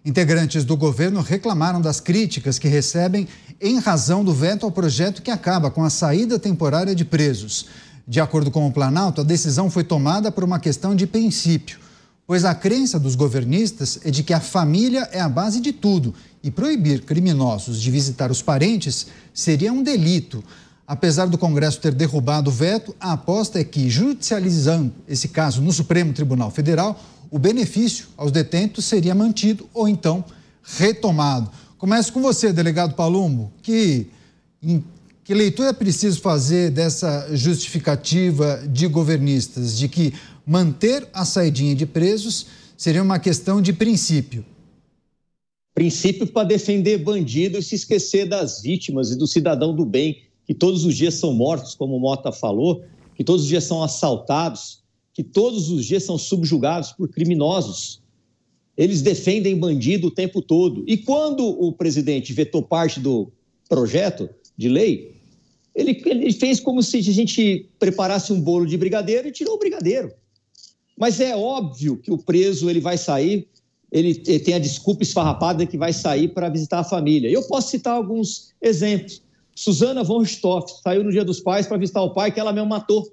Integrantes do governo reclamaram das críticas que recebem em razão do veto ao projeto que acaba com a saída temporária de presos. De acordo com o Planalto, a decisão foi tomada por uma questão de princípio, pois a crença dos governistas é de que a família é a base de tudo e proibir criminosos de visitar os parentes seria um delito. Apesar do Congresso ter derrubado o veto, a aposta é que, judicializando esse caso no Supremo Tribunal Federal, o benefício aos detentos seria mantido ou então retomado. Começo com você, delegado Palumbo. Que leitura é preciso fazer dessa justificativa de governistas de que manter a saidinha de presos seria uma questão de princípio? Princípio para defender bandido e se esquecer das vítimas e do cidadão do bem, que todos os dias são mortos, como o Mota falou, que todos os dias são assaltados, que todos os dias são subjugados por criminosos. Eles defendem bandido o tempo todo. E quando o presidente vetou parte do projeto de lei, ele fez como se a gente preparasse um bolo de brigadeiro e tirou o brigadeiro. Mas é óbvio que o preso ele vai sair, ele tem a desculpa esfarrapada que vai sair para visitar a família. Eu posso citar alguns exemplos. Susana von Richthofen saiu no Dia dos Pais para visitar o pai que ela mesmo matou.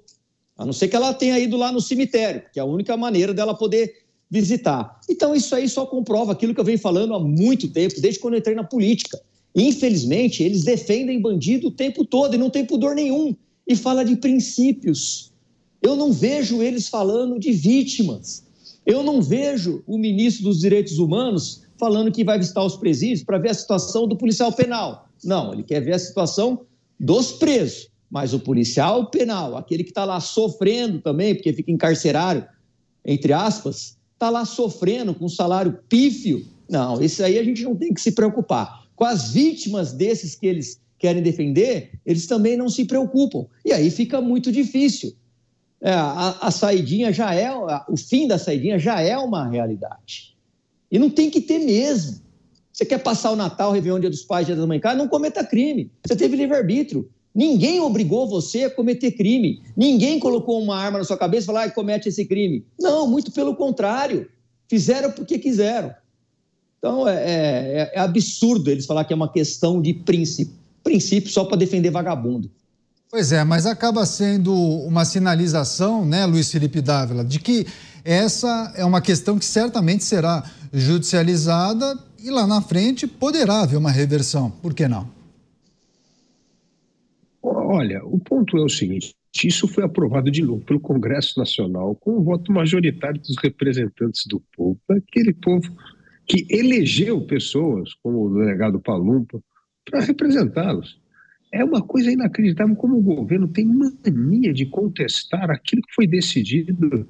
A não ser que ela tenha ido lá no cemitério, que é a única maneira dela poder visitar. Então, isso aí só comprova aquilo que eu venho falando há muito tempo, desde quando eu entrei na política. Infelizmente, eles defendem bandido o tempo todo e não tem pudor nenhum. E fala de princípios. Eu não vejo eles falando de vítimas. Eu não vejo o ministro dos Direitos Humanos falando que vai visitar os presídios para ver a situação do policial penal. Não, ele quer ver a situação dos presos. Mas o policial penal, aquele que está lá sofrendo também, porque fica encarcerário, entre aspas, está lá sofrendo com salário pífio. Não, isso aí a gente não tem que se preocupar. Com as vítimas desses que eles querem defender, eles também não se preocupam. E aí fica muito difícil. A saidinha já é, o fim da saidinha já é uma realidade. E não tem que ter mesmo. Você quer passar o Natal, Réveillon, Dia dos Pais, Dia das Mães, não cometa crime. Você teve livre-arbítrio. Ninguém obrigou você a cometer crime. Ninguém colocou uma arma na sua cabeça e falou, comete esse crime. Não, muito pelo contrário. Fizeram porque quiseram. Então, é absurdo eles falar que é uma questão de princípio. Princípio só para defender vagabundo. Pois é, mas acaba sendo uma sinalização, né, Luiz Felipe Dávila, de que essa é uma questão que certamente será judicializada e lá na frente poderá haver uma reversão. Por que não? Olha, o ponto é o seguinte, isso foi aprovado de novo pelo Congresso Nacional com o voto majoritário dos representantes do povo, aquele povo que elegeu pessoas como o delegado Palumbo para representá-los. É uma coisa inacreditável como o governo tem mania de contestar aquilo que foi decidido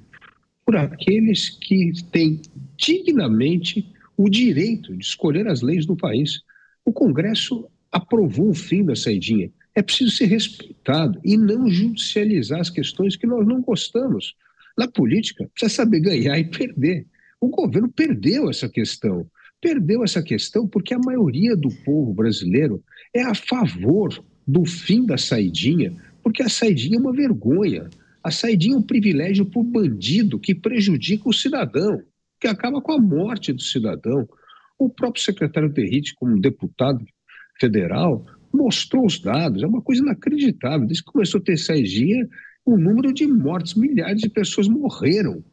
por aqueles que têm dignamente o direito de escolher as leis do país. O Congresso aprovou o fim da saidinha. É preciso ser respeitado e não judicializar as questões que nós não gostamos. Na política, precisa saber ganhar e perder. O governo perdeu essa questão. Perdeu essa questão porque a maioria do povo brasileiro é a favor do fim da saidinha, porque a saidinha é uma vergonha. A saidinha é um privilégio para o bandido que prejudica o cidadão, que acaba com a morte do cidadão. O próprio secretário Terricci, como deputado federal, mostrou os dados, é uma coisa inacreditável. Desde que começou a ter saidinha, o número de mortes, milhares de pessoas morreram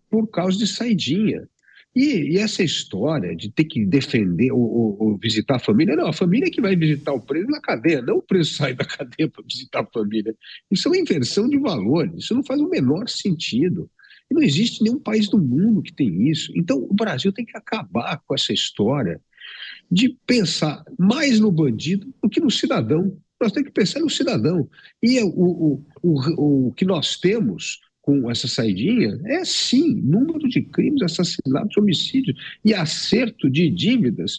por causa de saidinha. E essa história de ter que defender ou visitar a família, não, a família é que vai visitar o preso na cadeia, não o preso sair da cadeia para visitar a família. Isso é uma inversão de valores, isso não faz o menor sentido. E não existe nenhum país do mundo que tem isso. Então o Brasil tem que acabar com essa história de pensar mais no bandido do que no cidadão. Nós temos que pensar no cidadão. E o que nós temos com essa saidinha é, sim, número de crimes, assassinatos, homicídios e acerto de dívidas,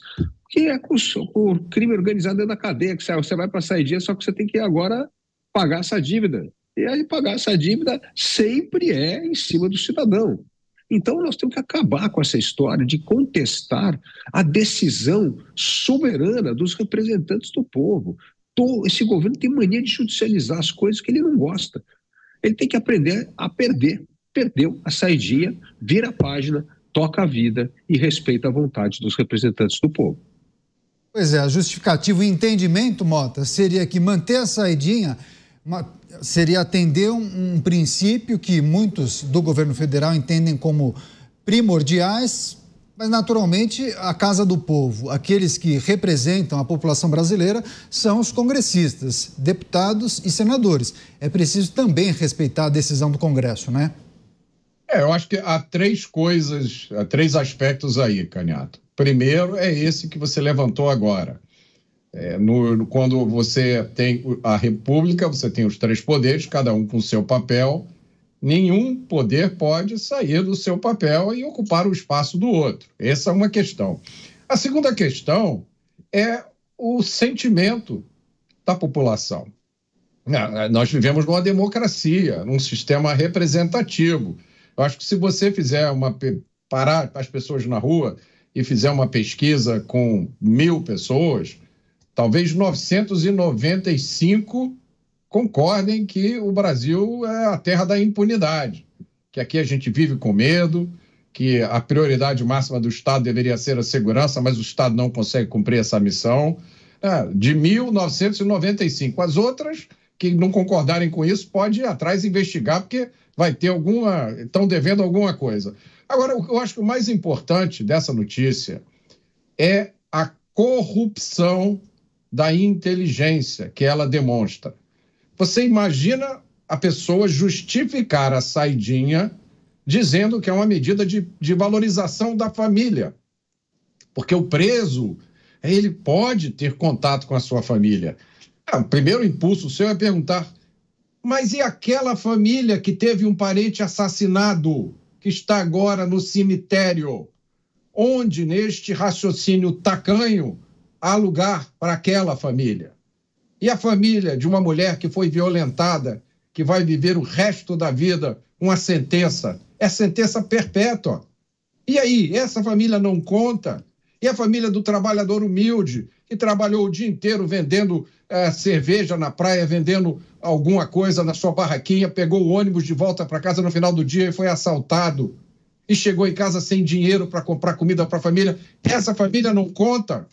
que é com o crime organizado dentro da cadeia, que você vai para a saidinha, só que você tem que agora pagar essa dívida. E aí pagar essa dívida sempre é em cima do cidadão. Então nós temos que acabar com essa história de contestar a decisão soberana dos representantes do povo. Esse governo tem mania de judicializar as coisas que ele não gosta. Ele tem que aprender a perder. Perdeu a saidinha, vira a página, toca a vida e respeita a vontade dos representantes do povo. Pois é, a justificativa e entendimento, Mota, seria que manter a saidinha seria atender um princípio que muitos do governo federal entendem como primordiais, mas naturalmente a Casa do Povo, aqueles que representam a população brasileira, são os congressistas, deputados e senadores. É preciso também respeitar a decisão do Congresso, né? Eu acho que há três aspectos aí, Canhato. Primeiro é esse que você levantou agora. Quando você tem a República, você tem os três poderes, cada um com o seu papel. Nenhum poder pode sair do seu papel e ocupar o espaço do outro. Essa é uma questão. A segunda questão é o sentimento da população. Nós vivemos numa democracia, num sistema representativo. Eu acho que se você fizer parar as pessoas na rua e fizer uma pesquisa com 1.000 pessoas, talvez 995 concordem que o Brasil é a terra da impunidade, que aqui a gente vive com medo, que a prioridade máxima do Estado deveria ser a segurança, mas o Estado não consegue cumprir essa missão. De 1.995. As outras que não concordarem com isso pode ir atrás e investigar, porque estão devendo alguma coisa. Agora, eu acho que o mais importante dessa notícia é a corrupção da inteligência que ela demonstra. Você imagina a pessoa justificar a saidinha dizendo que é uma medida de valorização da família, porque o preso, ele pode ter contato com a sua família. O primeiro impulso seu é perguntar, mas e aquela família que teve um parente assassinado, que está agora no cemitério? Onde, neste raciocínio tacanho, há lugar para aquela família? E a família de uma mulher que foi violentada, que vai viver o resto da vida uma sentença, é sentença perpétua. E aí, essa família não conta? E a família do trabalhador humilde, que trabalhou o dia inteiro vendendo cerveja na praia, vendendo alguma coisa na sua barraquinha, pegou o ônibus de volta para casa no final do dia e foi assaltado. E chegou em casa sem dinheiro para comprar comida para a família. Essa família não conta.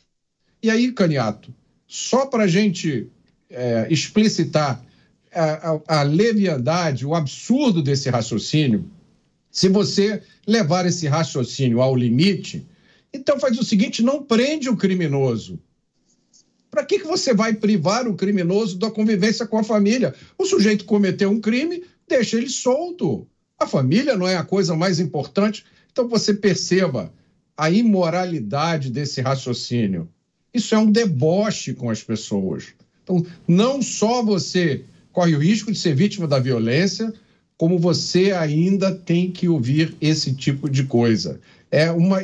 E aí, Canhato, só para a gente explicitar a leviandade, o absurdo desse raciocínio, se você levar esse raciocínio ao limite, então faz o seguinte, não prende o criminoso. Para que você vai privar o criminoso da convivência com a família? O sujeito cometeu um crime, deixa ele solto. A família não é a coisa mais importante? Então você perceba a imoralidade desse raciocínio. Isso é um deboche com as pessoas. Então, não só você corre o risco de ser vítima da violência, como você ainda tem que ouvir esse tipo de coisa.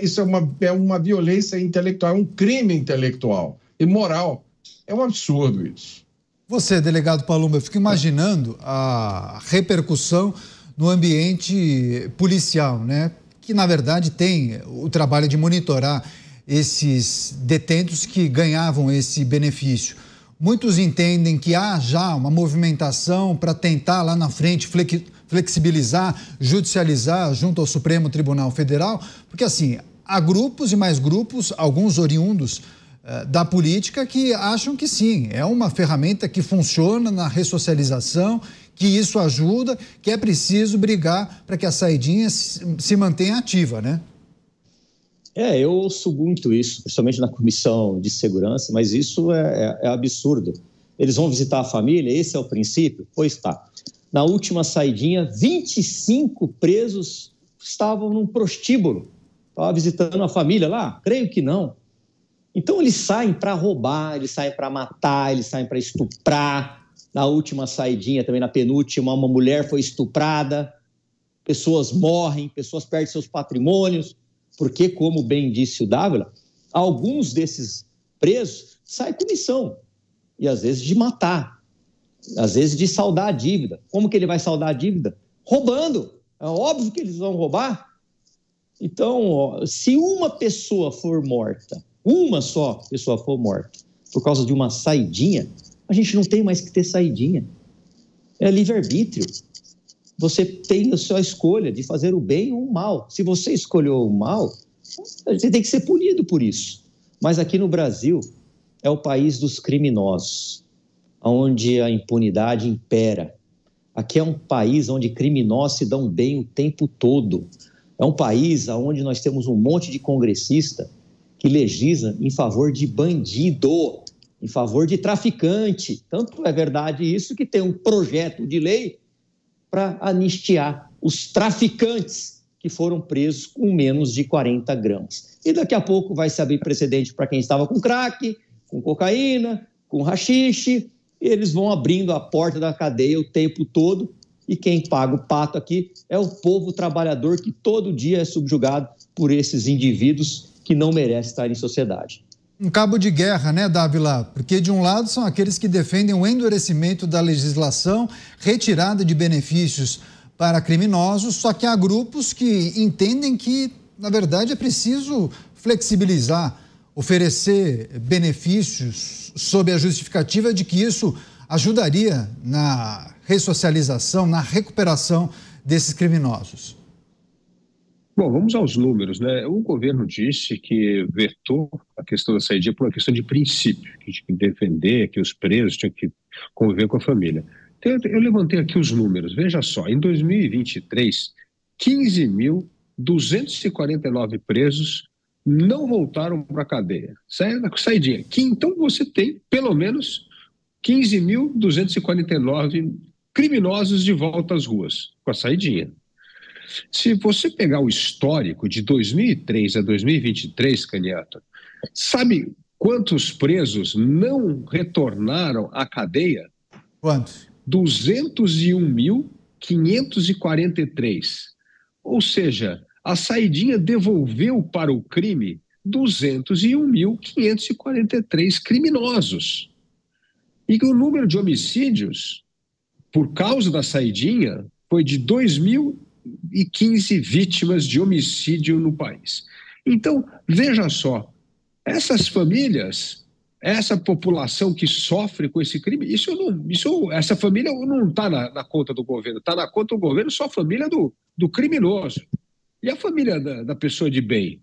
Isso é uma violência intelectual, é um crime intelectual e moral. É um absurdo isso. Você, delegado Palumbo, eu fico imaginando a repercussão no ambiente policial, né? Que, na verdade, tem o trabalho de monitorar esses detentos que ganhavam esse benefício. Muitos entendem que há já uma movimentação para tentar lá na frente flexibilizar, judicializar junto ao Supremo Tribunal Federal, porque assim, há grupos e mais grupos, alguns oriundos da política, que acham que sim, é uma ferramenta que funciona na ressocialização, que isso ajuda, que é preciso brigar para que a saidinha se mantenha ativa, né? Eu ouço muito isso, principalmente na Comissão de Segurança, mas isso é absurdo. Eles vão visitar a família, esse é o princípio? Pois tá. Na última saidinha, 25 presos estavam num prostíbulo, estavam visitando a família lá? Creio que não. Então eles saem para roubar, eles saem para matar, eles saem para estuprar. Na última saidinha, também na penúltima, uma mulher foi estuprada, pessoas morrem, pessoas perdem seus patrimônios, porque, como bem disse o Dávila, alguns desses presos saem com missão, e às vezes de matar, às vezes de saldar a dívida. Como que ele vai saldar a dívida? Roubando. É óbvio que eles vão roubar. Então, se uma pessoa for morta, uma só pessoa for morta, por causa de uma saidinha, a gente não tem mais que ter saidinha. É livre-arbítrio. você tem a sua escolha de fazer o bem ou o mal. Se você escolheu o mal, você tem que ser punido por isso. Mas aqui no Brasil é o país dos criminosos, onde a impunidade impera. Aqui é um país onde criminosos se dão bem o tempo todo. É um país onde nós temos um monte de congressista que legisla em favor de bandido, em favor de traficante. Tanto é verdade isso que tem um projeto de lei para anistiar os traficantes que foram presos com menos de 40 gramas. E daqui a pouco vai se abrir precedente para quem estava com crack, com cocaína, com haxixe, e eles vão abrindo a porta da cadeia o tempo todo, e quem paga o pato aqui é o povo trabalhador que todo dia é subjugado por esses indivíduos que não merecem estar em sociedade. Um cabo de guerra, né, Dávila? Porque de um lado são aqueles que defendem o endurecimento da legislação, retirada de benefícios para criminosos, só que há grupos que entendem que, na verdade, é preciso flexibilizar, oferecer benefícios sob a justificativa de que isso ajudaria na ressocialização, na recuperação desses criminosos. Bom, vamos aos números, né? O governo disse que vetou a questão da saída por uma questão de princípio, que tinha que defender que os presos tinham que conviver com a família. Então, eu levantei aqui os números. Veja só, em 2023, 15.249 presos não voltaram para a cadeia. Saidinha. Então, você tem, pelo menos, 15.249 criminosos de volta às ruas, com a saidinha. Se você pegar o histórico de 2003 a 2023, Candiato, sabe quantos presos não retornaram à cadeia? Quantos? 201.543. Ou seja, a saidinha devolveu para o crime 201.543 criminosos. E o número de homicídios, por causa da saidinha, foi de 2.015 vítimas de homicídio no país. Então, veja só, essas famílias, essa população que sofre com esse crime, essa família não está na conta do governo, está na conta do governo só a família do criminoso. E a família da pessoa de bem?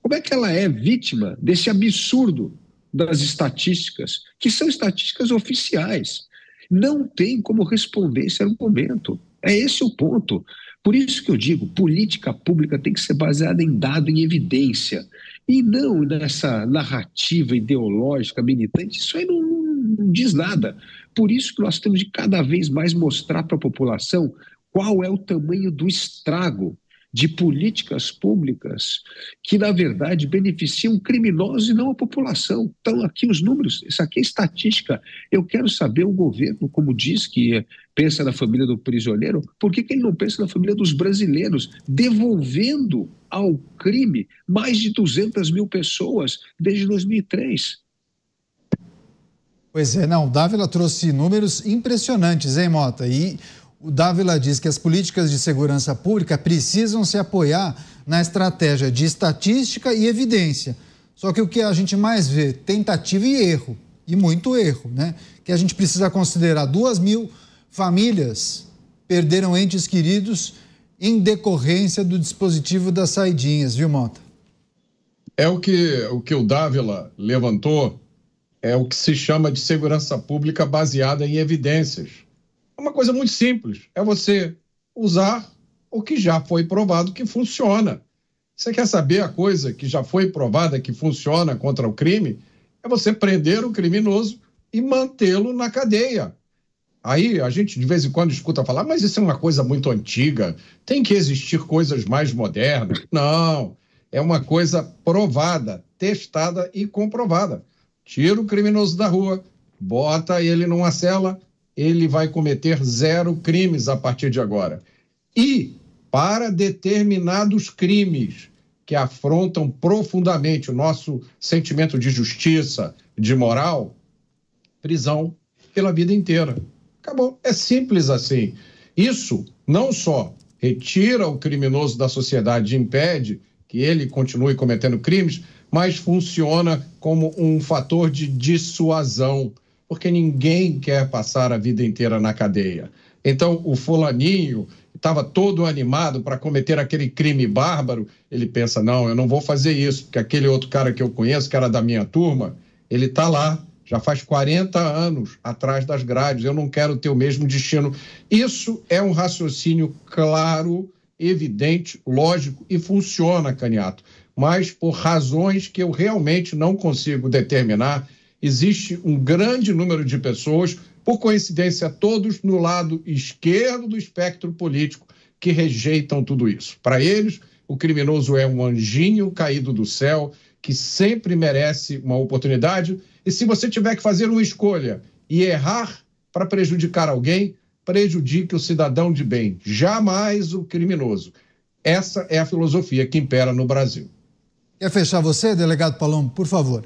Como é que ela é vítima desse absurdo das estatísticas, que são estatísticas oficiais? Não tem como responder esse argumento. É esse o ponto. Por isso que eu digo, política pública tem que ser baseada em dado, em evidência, e não nessa narrativa ideológica, militante. Isso aí não diz nada. Por isso que nós temos de cada vez mais mostrar para a população qual é o tamanho do estrago de políticas públicas que, na verdade, beneficiam criminosos e não a população. Então, aqui os números, isso aqui é estatística. Eu quero saber, o governo, como diz que pensa na família do prisioneiro, por que ele não pensa na família dos brasileiros, devolvendo ao crime mais de 200 mil pessoas desde 2003? Pois é, não, o Dávila trouxe números impressionantes, hein, Mota? E o Dávila diz que as políticas de segurança pública precisam se apoiar na estratégia de estatística e evidência. Só que o que a gente mais vê, tentativa e erro, e muito erro, né? Que a gente precisa considerar 2.000 famílias perderam entes queridos em decorrência do dispositivo das saidinhas, viu, Mota? É o que o Dávila levantou, é o que se chama de segurança pública baseada em evidências. É uma coisa muito simples, é você usar o que já foi provado que funciona. Você quer saber a coisa que já foi provada que funciona contra o crime? É você prender o criminoso e mantê-lo na cadeia. Aí a gente de vez em quando escuta falar, mas isso é uma coisa muito antiga, tem que existir coisas mais modernas. Não, é uma coisa provada, testada e comprovada. Tira o criminoso da rua, bota ele numa cela, ele vai cometer 0 crimes a partir de agora. E para determinados crimes que afrontam profundamente o nosso sentimento de justiça, de moral, prisão pela vida inteira. Acabou. É simples assim. Isso não só retira o criminoso da sociedade e impede que ele continue cometendo crimes, mas funciona como um fator de dissuasão, porque ninguém quer passar a vida inteira na cadeia. Então, o fulaninho estava todo animado para cometer aquele crime bárbaro, ele pensa, não, eu não vou fazer isso, porque aquele outro cara que eu conheço, que era da minha turma, ele está lá, já faz 40 anos atrás das grades, eu não quero ter o mesmo destino. Isso é um raciocínio claro, evidente, lógico e funciona, Caniato. Mas por razões que eu realmente não consigo determinar, existe um grande número de pessoas, por coincidência todos no lado esquerdo do espectro político, que rejeitam tudo isso. Para eles, o criminoso é um anjinho caído do céu, que sempre merece uma oportunidade, e se você tiver que fazer uma escolha e errar para prejudicar alguém, prejudique o cidadão de bem, jamais o criminoso. Essa é a filosofia que impera no Brasil. Quer fechar você, delegado Palombo, por favor?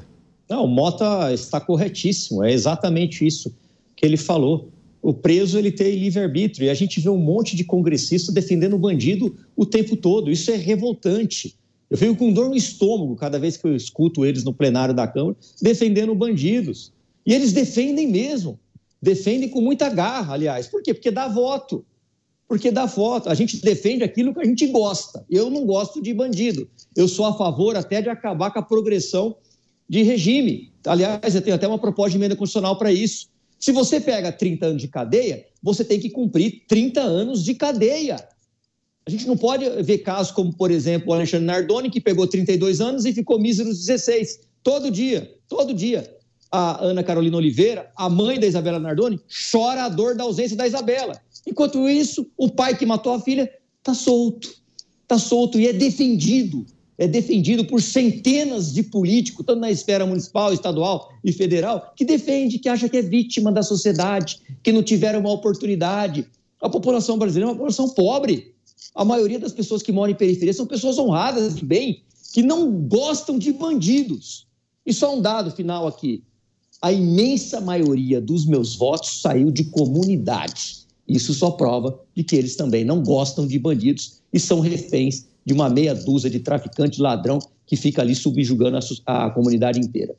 Não, o Mota está corretíssimo, é exatamente isso que ele falou. O preso, ele tem livre-arbítrio, e a gente vê um monte de congressistas defendendo o bandido o tempo todo. Isso é revoltante. Eu fico com dor no estômago cada vez que eu escuto eles no plenário da Câmara defendendo bandidos. E eles defendem mesmo, defendem com muita garra, aliás. Por quê? Porque dá voto. Porque dá voto. A gente defende aquilo que a gente gosta. Eu não gosto de bandido. Eu sou a favor até de acabar com a progressão de regime. Aliás, eu tenho até uma proposta de emenda constitucional para isso. Se você pega 30 anos de cadeia, você tem que cumprir 30 anos de cadeia. A gente não pode ver casos como, por exemplo, o Alexandre Nardoni, que pegou 32 anos e ficou míseros 16. Todo dia. A Ana Carolina Oliveira, a mãe da Isabela Nardoni, chora a dor da ausência da Isabela. Enquanto isso, o pai que matou a filha está solto. Está solto e é defendido por centenas de políticos, tanto na esfera municipal, estadual e federal, que defende, que acha que é vítima da sociedade, que não tiveram uma oportunidade. A população brasileira é uma população pobre. A maioria das pessoas que moram em periferia são pessoas honradas de bem, que não gostam de bandidos. E só um dado final aqui. A imensa maioria dos meus votos saiu de comunidade. Isso só prova de que eles também não gostam de bandidos e são reféns de uma meia dúzia de traficante ladrão que fica ali subjugando a comunidade inteira.